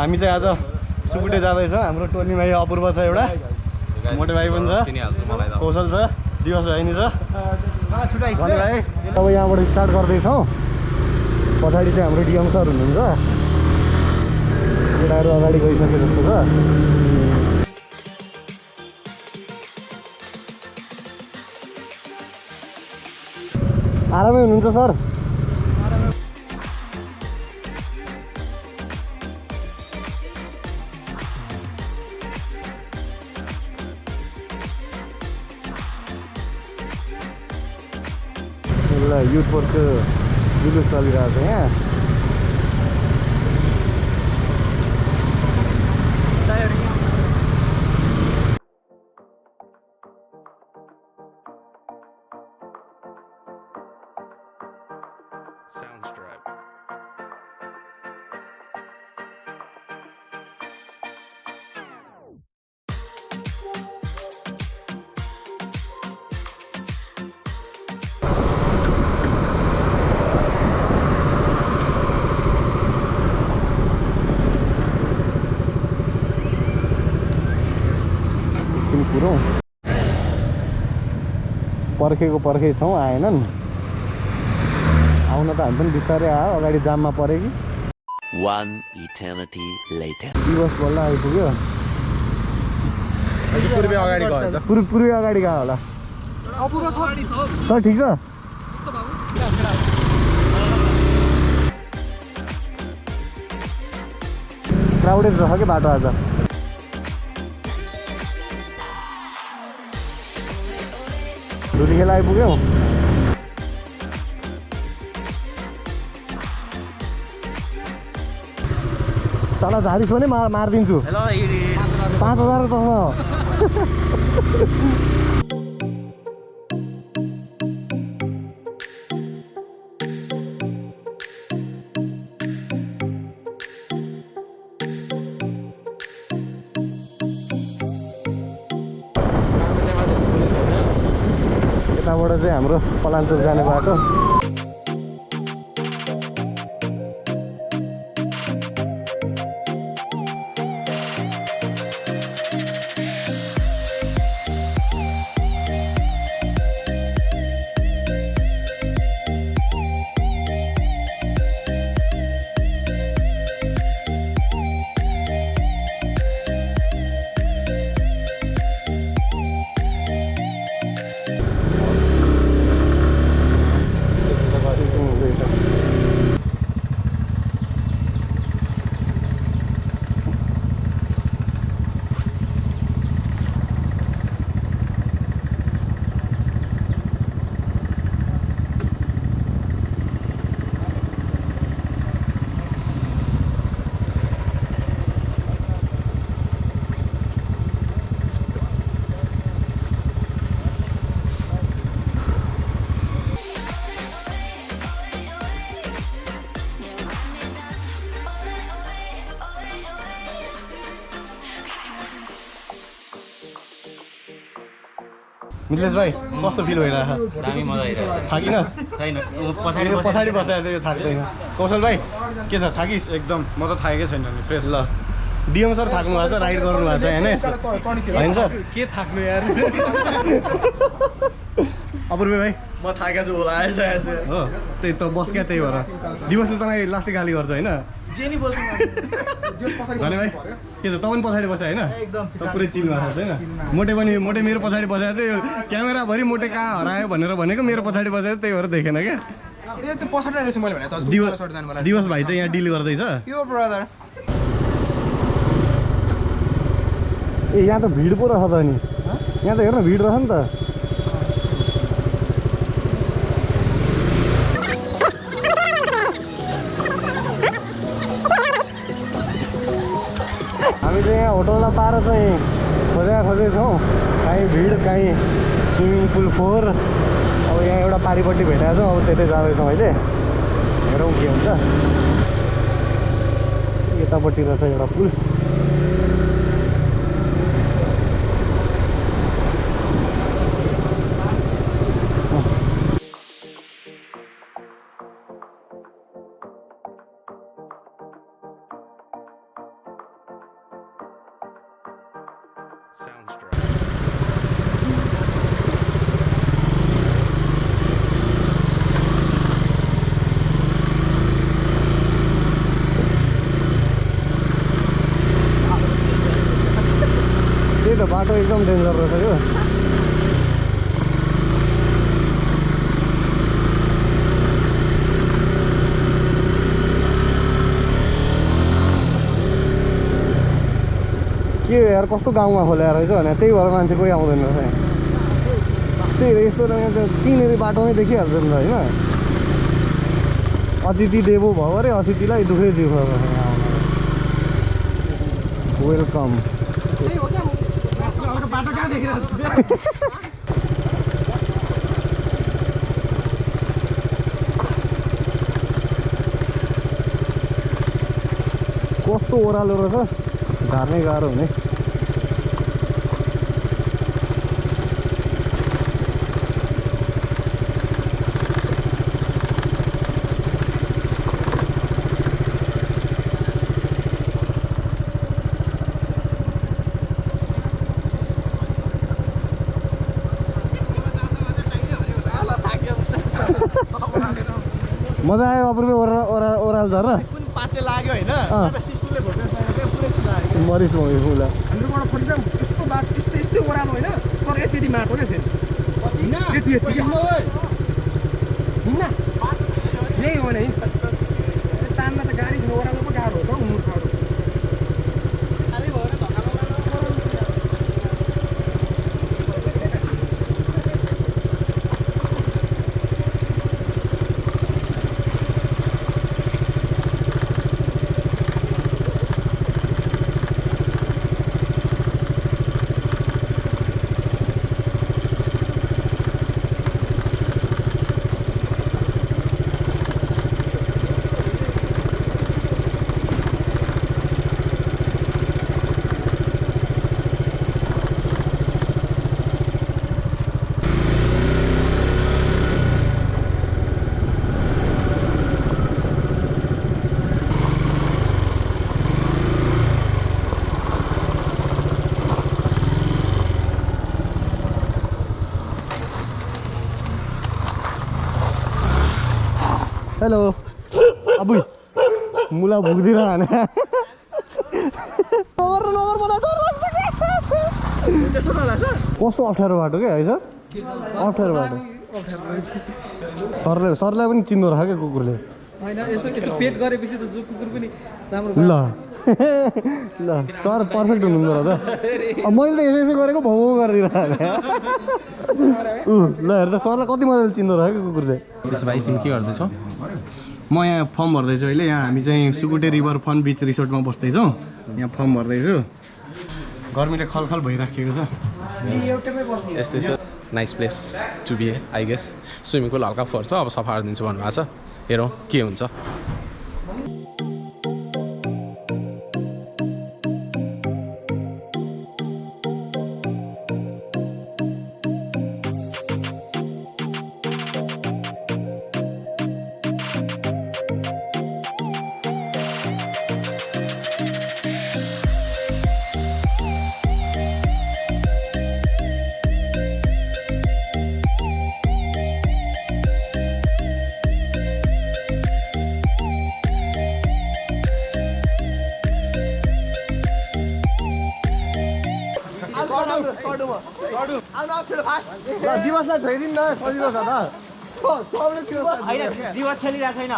हामी चाहिँ आज सुकुटे जाँदैछौँ। हाम्रो टोली भाइ अपूर्व छ, एउटा मोटे भाइ पनि छ, कौशल छ, दिवस भाइ नि छ, भने भाइ। अब यहाँबाट स्टार्ट गर्दैछौँ। पछाडि चाहिँ हाम्रो डिएम सर हुनुहुन्छ। केटाहरू अगाडि गइसके जस्तो छ। आरामै हुनुहुन्छ सर? युथ फोर्सको जुलुस चलिरहेको छ यहाँ। पर्खेको छौँ, आएनन्। आउन त हामी पनि बिस्तारै आयो, अगाडि जाममा पऱ्यो कि। दिवस बल्ल आइपुग्यो। पूर्वी अगाडि गयो होला सर। ठिक छ। क्राउडेड रह के बाटो आज। धुलीखेल आइपुग्यौ। साला झारिस भने मारिदिन्छु। 5000 त हो। यताबाट चाहिँ हाम्रो पलाञ्चोक जाने बाटो। मिथिलेश भाइ कस्तो फिल भइरहेछ? दामी मजा आइरहेछ। थाकिनस्? छैन, पछाडि बसेको थियो थाक्दैन। कौशल भाइ के छ, थाकिस्? एकदम म त थाकेकै छैन नि, फ्रेस। ल डिएम सर थाक्नु भएको छ, राइड गर्नु भएको छ होइन होइन सर? के थाक्नु यार। अपूर्व भाइ म थाकेको छु होला अहिले थाकेको हो, त्यही त बस क्या, त्यही भएर दिवसले तपाईँ लास्टै गाली गर्छ होइन? जे नि बोल्छु भने भाइ के छ, तपाईँ पनि पछाडि बस्यो होइन? पुरै चिल भएको छ होइन? मोटे मेरो पछाडि बसेको थियो। क्यामेराभरि मोटे कहाँ हरायो भनेर भनेको, मेरो पछाडि बसेको त्यही भएर देखेन क्या। दिवस भाइ चाहिँ यहाँ डिल गर्दैछ। ए यहाँ त भिड पो रहेछ त नि, यहाँ त हेर्न भिड रहेछ नि त। हामी चाहिँ यहाँ होटलमा पाएर चाहिँ खोजेछौँ, काहीँ भिड काहीँ स्विमिङ पुल फोहोर। अब यहाँ एउटा पारिपट्टि भेटाएको छौँ, अब त्यतै जाँदैछौँ अहिले। हेरौँ के हुन्छ। यतापट्टि रहेछ एउटा पुल। त्यही त बाटो एकदम डेन्जर रहेछ यो के यार कस्तो गाउँमा खोलेर रहेछ भने त्यही भएर मान्छे कोही आउँदैन रहेछ त्यही यस्तो तिनीहरू बाटोमै देखिहाल्छ नि त होइन अतिथि देवो भयो अरे अतिथिलाई दुःखै दुःख वेलकम बाटो कहाँ देखिरहेको छु कस्तो ओह्रालो रहेछ झार्ने गाह्रो हुने मजा आयो अपूर्व ओह्रालो झर्न कुन पाटे लाग्यो होइन सिस्टुले भोटेको पुरै सुधायो मरिस भयो फुला हाम्रोबाट फर्किँदा यस्तो बाटो यस्तै ओह्रालो होइन तर यति माटो क्या फेरि यति यही हो नि तानमा त गाडी ओह्रालो पो गाह्रो हो त मुर्खहरू हेलो अबुई मुला भुक्दिन हाने कस्तो अप्ठ्यारो बाटो क्या है सर अप्ठ्यारो बाटो सरलाई पनि चिन्दो राख क्या कुकुरले पेट गरेपछि त जो कुकुर पनि राम्रो ल ल सर पर्फेक्ट हुनुहुँदो रहेछ मैले त यसो गरेको भाउ गरिदिइरह ल हेर त सरलाई कति मजाले चिन्दो रह्यो क्या कुकुरले त्यसो भाइ तिमी के गर्दैछौ म यहाँ फर्म भर्दैछु अहिले यहाँ हामी चाहिँ सुकुटे रिभर फन बिच रिसोर्टमा बस्दैछौँ यहाँ फर्म भर्दैछु गर्मीले खलखल भइराखेको छ यस्तै छ nice place to be I guess swimming pool हल्का फोहोर छ अब सफा गरिदिन्छु भन्नुभएको छ हेरौँ के हुन्छ दिवसलाई छोइदिनु न सजिलो छ त सबले दिवस खेलिरहेको छैन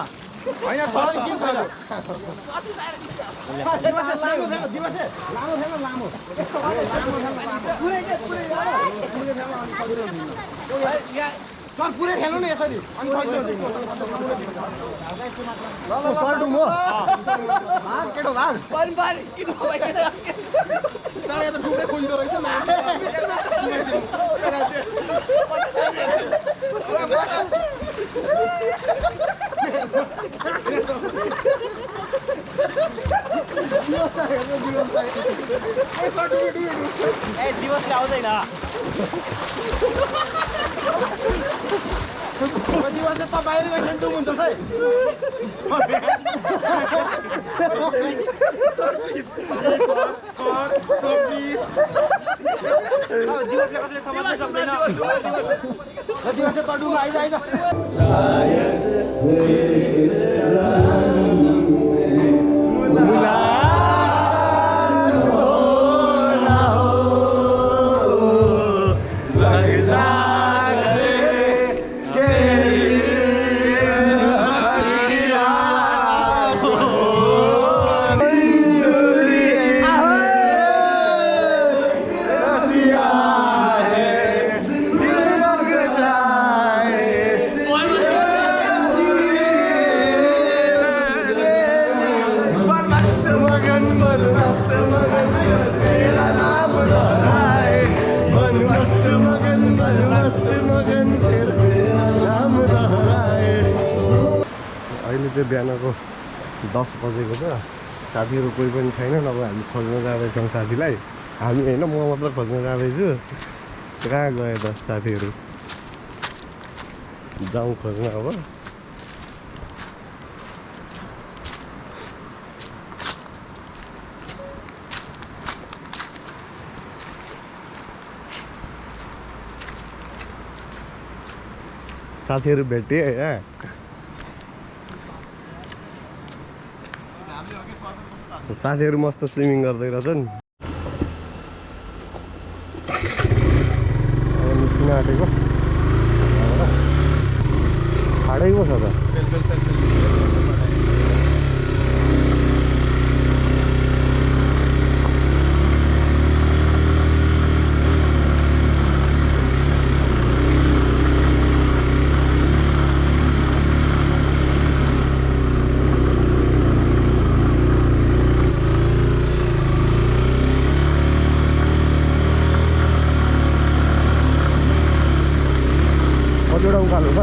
सर पुरै खेल्नु न यसरी सर डुम हो केटो भाग साढे त थुप्रै खोजिँदो रहेछ दिवसले आउँदैन दिवस त बाहिर गएपछि डुम हुन्छ है सर प्लिज अहिले चाहिँ बिहानको 10 बजेको छ साथीहरू कोही पनि छैन नभए हामी खोज्न जाँदैछौँ साथीलाई हामी होइन म मात्र खोज्न जाँदैछु कहाँ गयो त साथीहरू जाउँ खोज्न अब साथीहरू भेटे है साथीहरू मस्त स्विमिङ गर्दै रहेछन् अब निस्किन आँटेको खाडै पो छ त कतिवटा उकालो त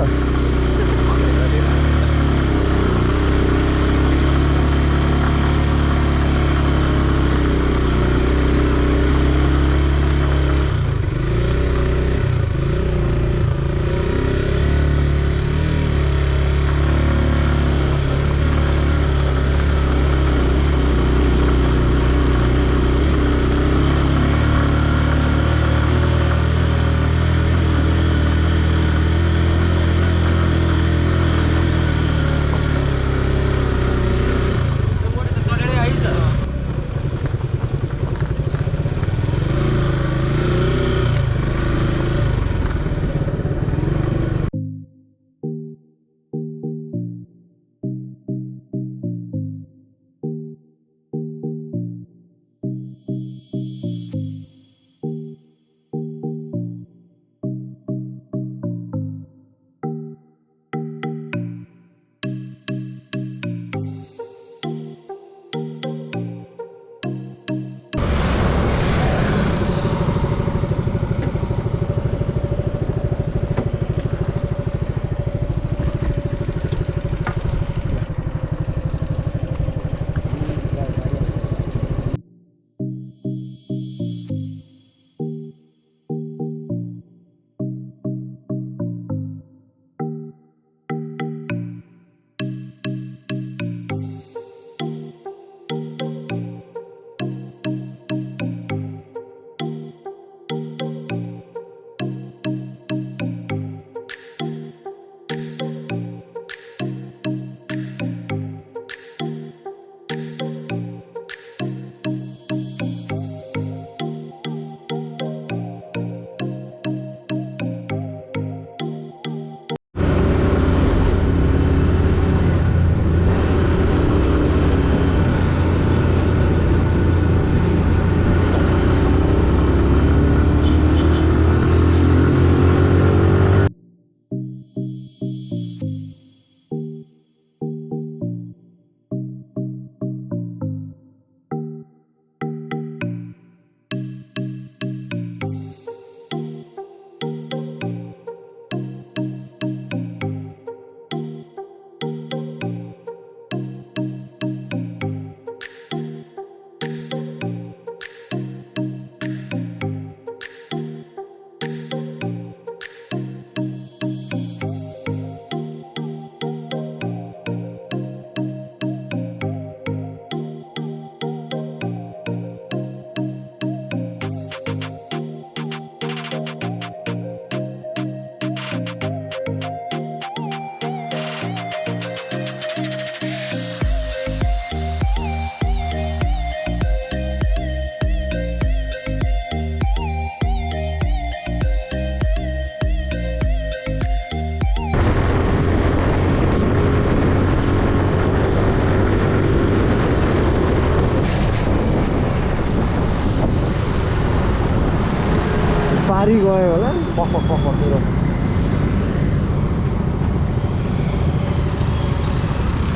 गाडी गयो होला पख मेरो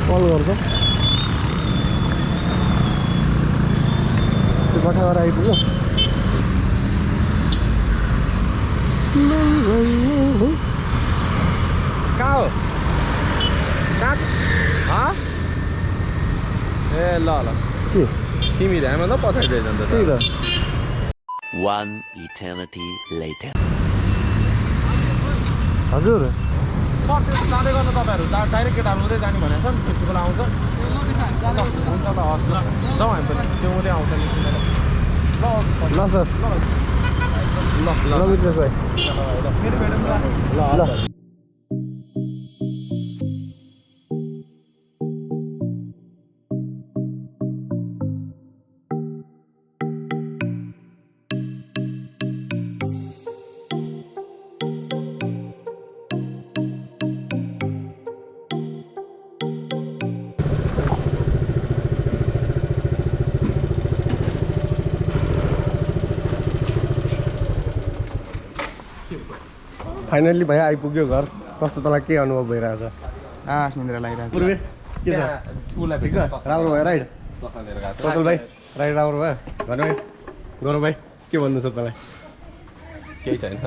कल गर्छ त्यो गठाबाट आइपुग्यो कहाँ हो कहाँ छ ए ल ल के तिमी ध्यानमा त पठाइदिएछ नि त त्यही त One eternity later. हजुर सर त्यो जाँदै गर्नु तपाईँहरू डाइरेक्ट केटाहरू हुँदै जाने भनेको छ नि त्यति बेला आउँछ हुन्छ ल हस् ल जाउँ हामी पनि त्यो हुँदै आउँछ नि ल सर ल ल ल विद्रेश भाइ ल फाइनल्ली भाइ आइपुग्यो घर कस्तो तँलाई के अनुभव भइरहेछ निन्द्रा लागिरहेछ पूर्वे के छ उसलाई ठिक छ राम्रो भयो राइड कौशल भाइ राइड राम्रो भयो धन्यवाद गौरव भाइ के भन्नु छ तँलाई केही छैन